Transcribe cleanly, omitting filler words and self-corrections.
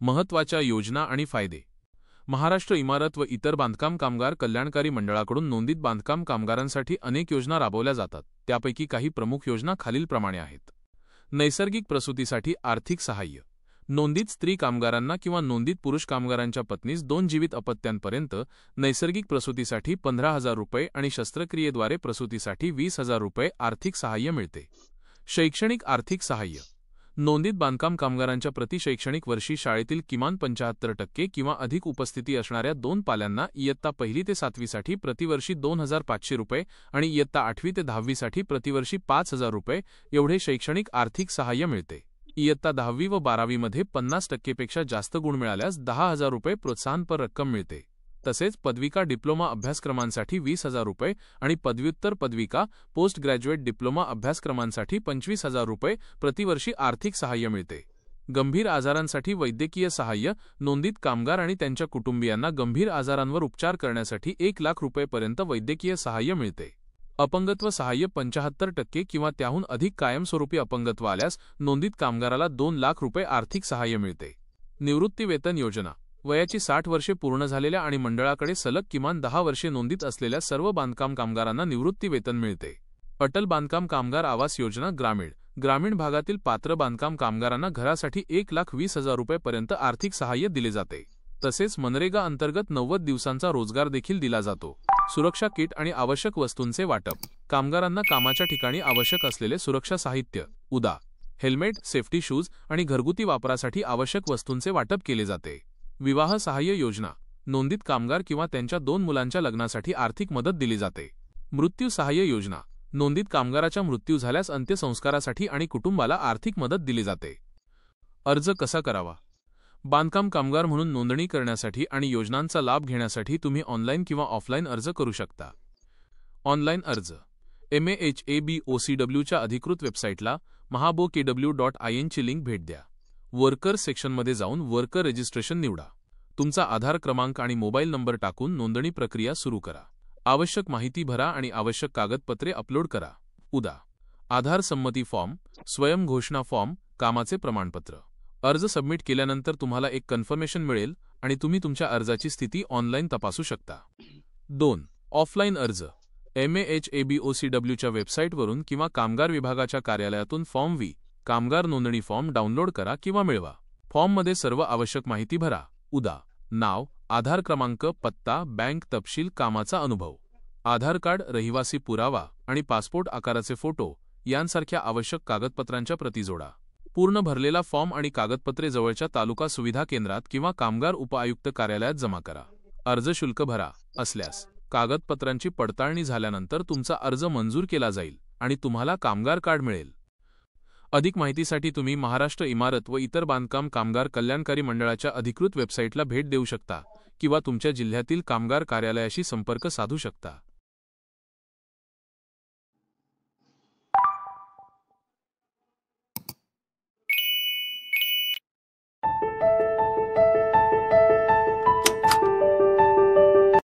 महत्त्वाच्या योजना आणि फायदे. महाराष्ट्र इमारत व इतर बांधकाम कामगार कल्याणकारी मंडळाकडून नोंदीत बांधकाम कामगारांसाठी अनेक योजना राबवल्या जातात. त्यापैकी काही प्रमुख योजना खालीलप्रमाणे आहेत. नैसर्गिक प्रसूतीसाठी आर्थिक सहाय्य. नोंदीत स्त्री कामगारांना किंवा नोंदीत पुरुष कामगारांच्या पत्नीस 2 जीवित अपत्यांपर्यंत नैसर्गिक प्रसूतीसाठी 15,000 रुपये आणि शस्त्रक्रियेद्वारे प्रसूतीसाठी 20,000 रुपये आर्थिक सहाय्य मिळते. शैक्षणिक आर्थिक सहाय्य. नोंदीत बांधकाम कामगारांच्या प्रति शैक्षणिक वर्षी शाळेतील किमान 75% किंवा अधिक उपस्थिती असणाऱ्या 2 पाल्यांना इयत्ता 1ली ते 7वी साठी प्रतिवर्षी 2,500 रुपये आणि इयत्ता 8वी ते 10वी साठी प्रतिवर्षी 5,000 रुपये एवढे शैक्षणिक आर्थिक सहाय्य मिळते. इयत्ता 10वी व 12वी मध्ये 50% पेक्षा जास्त गुण मिळाल्यास 10,000 रुपये प्रोत्साहनपर रक्कम मिळते. तसेच पदविका डिप्लोमा अभ्यासक्रमांसाठी 20,000 रुपये आणि पदव्युत्तर पदविका पोस्ट ग्रॅज्युएट डिप्लोमा अभ्यासक्रमांसाठी 25,000 रुपये प्रतिवर्षी आर्थिक सहाय्य मिळते. गंभीर आजारांसाठी वैद्यकीय सहाय्य. नोंदीत कामगार आणि त्यांच्या कुटुंबियांना गंभीर आजारांवर उपचार करण्यासाठी 1 लाख रुपयेपर्यंत वैद्यकीय सहाय्य मिळते. अपंगत्व सहाय्य. 75% किंवा त्याहून अधिक कायमस्वरूपी अपंगत्व आल्यास नोंदीत कामगाराला 2 लाख रुपये आर्थिक सहाय्य मिळते. निवृत्तीवेतन योजना. वयाची 60 वर्षे पूर्ण झालेल्या आणि मंडळाकडे सलग किमान 10 वर्षे नोंदीत असलेल्या सर्व बांधकाम कामगारांना निवृत्ती वेतन मिळते. अटल बांधकाम कामगार आवास योजना. ग्रामीण भागातील पात्र बांधकाम कामगारांना घरासाठी 1,20,000 रुपयेपर्यंत आर्थिक सहाय्य दिले जाते. तसेच मनरेगा अंतर्गत 90 दिवसांचा रोजगार देखील दिला जातो. सुरक्षा किट आणि आवश्यक वस्तूंचे वाटप. कामगारांना कामाच्या ठिकाणी आवश्यक असलेले सुरक्षा साहित्य उदा. हेल्मेट, सेफ्टी शूज आणि घरगुती वापरासाठी आवश्यक वस्तूंचे वाटप केले जाते. विवाह सहाय्य योजना. नोंदीत कामगार किंवा त्यांच्या 2 मुलांच्या लग्नासाठी आर्थिक मदत दिली जाते. मृत्यू सहाय्य योजना. नोंदीत कामगाराचा मृत्यू झाल्यास अंत्यसंस्कारासाठी आणि कुटुंबाला आर्थिक मदत दिली जाते. अर्ज कसा करावा. बांधकाम कामगार म्हणून नोंदणी करण्यासाठी आणि योजनांचा लाभ घेण्यासाठी तुम्ही ऑनलाईन किंवा ऑफलाईन अर्ज करू शकता. ऑनलाईन अर्ज. MAHABOCW च्या अधिकृत वेबसाईटला mahabokw.in ची लिंक भेट द्या. वर्कर सेक्शनमध्ये जाऊन वर्कर रजिस्ट्रेशन निवडा. तुमचा आधार क्रमांक आणि मोबाईल नंबर टाकून नोंदणी प्रक्रिया सुरू करा. आवश्यक माहिती भरा आणि आवश्यक कागदपत्रे अपलोड करा. उदा. आधार संमती फॉर्म, स्वयं घोषणा फॉर्म, कामाचे प्रमाणपत्र. अर्ज सबमिट केल्यानंतर तुम्हाला एक कन्फर्मेशन मिळेल आणि तुम्ही तुमच्या अर्जाची स्थिती ऑनलाईन तपासू शकता. 2. ऑफलाईन अर्ज. MAHABOCW च्या वेबसाईटवरून किंवा कामगार विभागाच्या कार्यालयातून फॉर्म V कामगार नोंदणी फॉर्म डाउनलोड करा किंवा मिळवा. फॉर्ममध्ये सर्व आवश्यक माहिती भरा. उदा. नाव, आधार क्रमांक, पत्ता, बँक तपशील, कामाचा अनुभव, आधार कार्ड, रहिवासी पुरावा आणि पासपोर्ट आकाराचे फोटो यांसारख्या आवश्यक कागदपत्रांच्या प्रती जोडा. पूर्ण भरलेला फॉर्म आणि कागदपत्रे जवळच्या तालुका सुविधा केंद्रात किंवा कामगार उपआयुक्त कार्यालयात जमा करा. अर्ज शुल्क भरा असल्यास कागदपत्रांची पडताळणी झाल्यानंतर तुमचा अर्ज मंजूर केला जाईल आणि तुम्हाला कामगार कार्ड मिळेल. अधिक माहितीसाठी तुम्ही महाराष्ट्र इमारत व इतर बांधकाम कामगार कल्याणकारी मंडळाच्या अधिकृत वेबसाईटला भेट देऊ शकता किंवा तुमच्या जिल्ह्यातील कामगार कार्यालयाशी संपर्क साधू शकता.